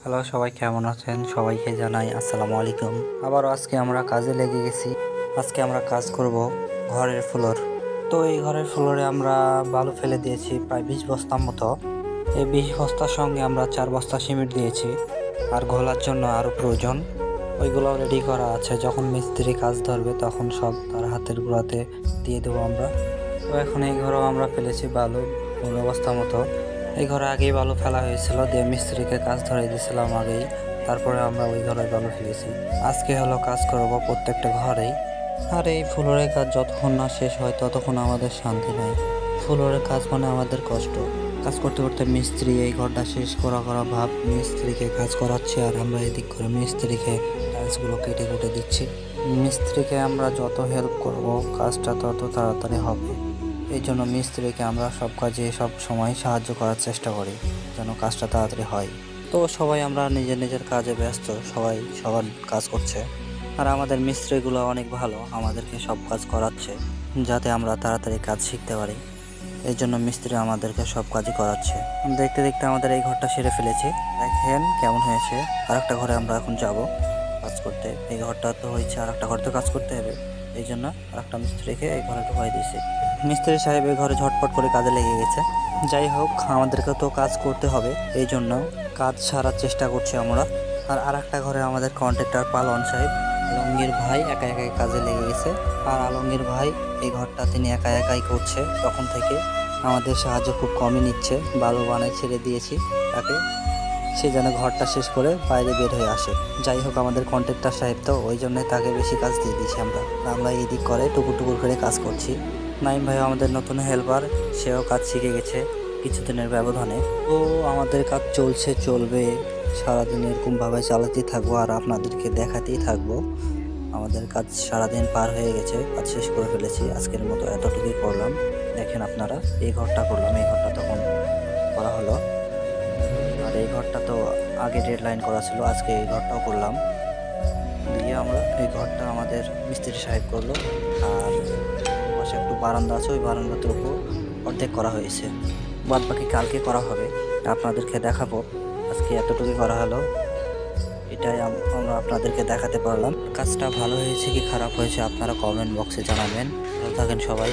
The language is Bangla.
হ্যালো, সবাই কেমন আছেন? সবাইকে জানাই আসসালামু আলাইকুম। আবারও আজকে আমরা কাজে লেগে গেছি। আজকে আমরা কাজ করব ঘরের ফ্লোর। তো এই ঘরের ফ্লোরে আমরা বালু ফেলে দিয়েছি প্রায় 20 বস্তার মতো। এই 20 বস্তার সঙ্গে আমরা 4 বস্তা সিমেন্ট দিয়েছি, আর ঘোলার জন্য আরও প্রয়োজন। ওইগুলো রেডি করা আছে, যখন মিস্ত্রি কাজ ধরবে তখন সব তার হাতের গুঁড়াতে দিয়ে দেবো আমরা। তো এখন এই ঘরেও আমরা ফেলেছি বালু 15 বস্তার মতো। এই ঘরে আগেই বালু ফেলা হয়েছিল, দিয়ে মিস্ত্রিকে কাজ ধরে দিয়েছিলাম আগেই। তারপরে আমরা ওই ঘরে বালু ফেলেছি। আজকে হলো কাজ করব প্রত্যেকটা ঘরেই। আর এই ফ্লোরের কাজ যতক্ষণ না শেষ হয় ততক্ষণ আমাদের শান্তি নাই। ফ্লোরের কাজ মানে আমাদের কষ্ট। কাজ করতে করতে মিস্ত্রি এই ঘরটা শেষ করা ভাব মিস্ত্রিকে কাজ করাচ্ছে, আর আমরা এদিক করে মিস্ত্রিকে টাইলসগুলো কেটে কেটে দিচ্ছি। মিস্ত্রিকে আমরা যত হেল্প করব কাজটা তত তাড়াতাড়ি হবে। এই জন্য মিস্ত্রিকে আমরা সব কাজে সব সময় সাহায্য করার চেষ্টা করি, যেন কাজটা তাড়াতাড়ি হয়। তো সবাই আমরা নিজের নিজের কাজে ব্যস্ত, সবাই সবার কাজ করছে। আর আমাদের মিস্ত্রিগুলো অনেক ভালো, আমাদেরকে সব কাজ করাচ্ছে যাতে আমরা তাড়াতাড়ি কাজ শিখতে পারি। এই জন্য মিস্ত্রি আমাদেরকে সব কাজই করাচ্ছে। দেখতে দেখতে আমাদের এই ঘরটা সেরে ফেলেছি, দেখেন কেমন হয়েছে। আর একটা ঘরে আমরা এখন যাব কাজ করতে। এই ঘরটা তো হয়েছে, আর একটা ঘর তো কাজ করতে হবে। এই জন্য আর একটা মিস্ত্রিকে এই ঘরে ঢুকাই দিয়েছি। মিস্ত্রি সাহেব এই ঘরে ঝটপট করে কাজে লেগে গেছে। যাই হোক, আমাদেরকে তো কাজ করতে হবে, এই জন্য কাজ সারার চেষ্টা করছি আমরা। আর একটা ঘরে আমাদের কন্ট্রাক্টর পালন সাহেব, আলমগীর ভাই একা একাই কাজে লেগে গেছে। আর আলমগীর ভাই এই ঘরটা তিনি একা একাই করছে, তখন থেকে আমাদের সাহায্য খুব কমই নিচ্ছে। বালু বানায় ছেড়ে দিয়েছি তাকে, সে যেন ঘরটা শেষ করে বাইরে বের হয়ে আসে। যাই হোক, আমাদের কন্ট্রাক্টর সাহেব তো, ওই জন্যই তাকে বেশি কাজ দিয়ে দিয়েছি আমরা এই দিক করে টুকুর টুকুর করে কাজ করছি। নাইম ভাই আমাদের নতুন হেল্পার, সেও কাজ শিখে গেছে কিছুদিনের ব্যবধানে। তো আমাদের কাজ চলবে, সারাদিন এরকমভাবে চালাতেই থাকবো আর আপনাদেরকে দেখাতেই থাকবো। আমাদের কাজ সারাদিন পার হয়ে গেছে, কাজ শেষ করে ফেলেছি। আজকের মতো এতটুকুই করলাম। দেখেন আপনারা, এই ঘরটা করলাম, এই ঘরটা তখন করা হলো। আর এই ঘরটা তো আগে ডেডলাইন করা ছিল, আজকে এই ঘরটাও করলাম। দিয়ে আমরা এই ঘরটা আমাদের মিস্ত্রি সাহেব করলো। আর পাশে একটু বারান্দা আছে, ওই বারান্দাটুকু অর্ধেক করা হয়েছে, বাদ বাকি কালকে করা হবে। আপনাদেরকে দেখাবো। আজকে এতটুকুই করা হলো, এটাই আমরা আপনাদেরকে দেখাতে পারলাম। কাজটা ভালো হয়েছে কি খারাপ হয়েছে আপনারা কমেন্ট বক্সে জানাবেন। ভালো থাকেন সবাই।